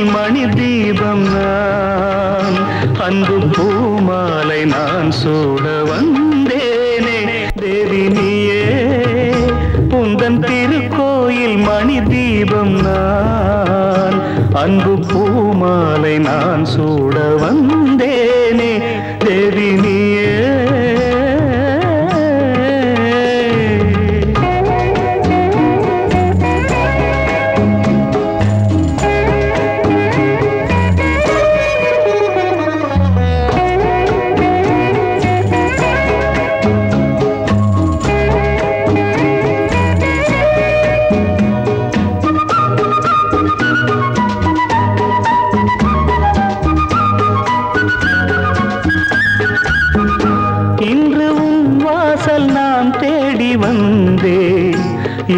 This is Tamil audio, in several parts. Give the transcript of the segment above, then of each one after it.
திருக்கோயில் மணி தீபம் நான் அன்பு பூமாலை நான் சூட வந்தேனே தேவி நீயே உந்தன் திருக்கோயில் மணி தீபம் நான் அன்பு பூமாலை நான் சூட வந்தேனே தேவி நீயே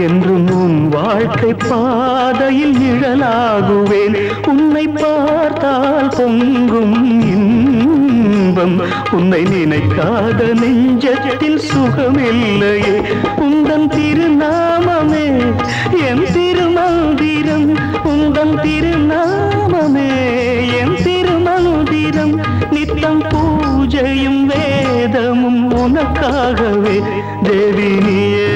என்றும் உன் வாழ்க்கை பாதையில் நிழலாகுவேன் உன்னை பார்த்தால் பொங்கும் இன்பம் உன்னை நினைக்காத நெஞ்சத்தில் சுகமில்லையே உந்தன் திருநாமமே என் திருமந்திரம் உந்தன் திருநாமமே என் திருமந்திரம் நித்தம் பூஜையும் வேதமும் உனக்காகவே தேவி நீயே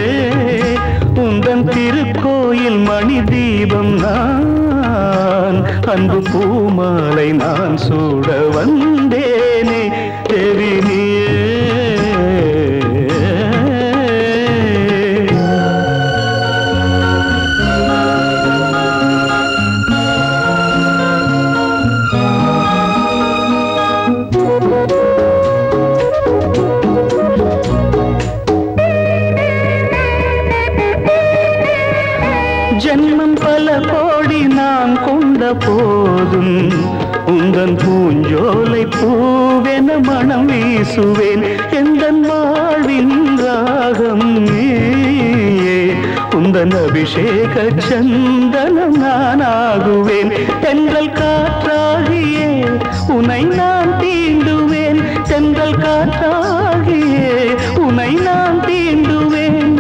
உந்தன் திருக்கோயில் மணி தீபம் நான் அன்பு பூமாலை நான் சூட வந்தேனே தேவி நீயே ஜன்மம் பல கோடி நான் கொண்ட போதும் உந்தன் பூஞ்சோலை பூவென மனம் வீசுவேன் எந்தன் வாழ்வின் ராகம் நீயே உந்தன் அபிஷேக சந்தனம் நானாகுவேன் தென்றல் காற்றாகியே உனை நான் தீண்டுவேன் தென்றல் காற்றாகியே உனை நான் தீண்டுவேன்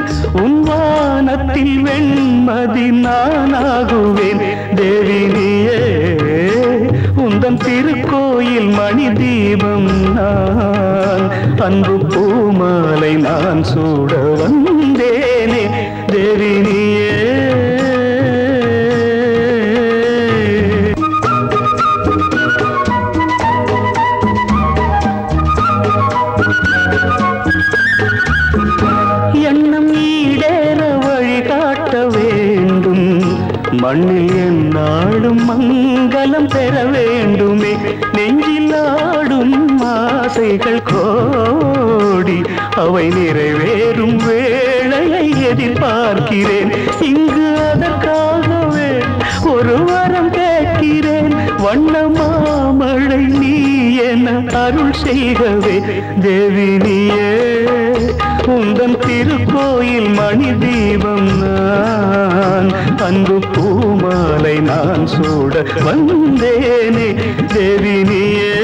உன் வானத்தில் வெண்மதி நானாகுவேன் தேவி நீயே உந்தன் திருக்கோயில் மணி தீபம் நான் அன்பு பூமாலை நான் சூட வந்தேனே தேவி நீயே எண்ணம் ஈடேற வழிகாட்ட வேண்டும் மண்ணில் என்னாடும் மங்களம் பெற வேண்டுமே நெஞ்சில் ஆடும் ஆசைகள் கோடி அவை நிறைவேறும் வேளையை எதிர்பார்க்கிறேன் இங்கு அதற்காகவே ஒரு வரம் கேட்கிறேன் வண்ண மாமழை நீ என அருள் செய்கவே தேவி நீயே உந்தன் திருக்கோயில் மணி தீபம் நான் அன்பு பூமாலை நான் சூட வந்தேனே தேவி நீயே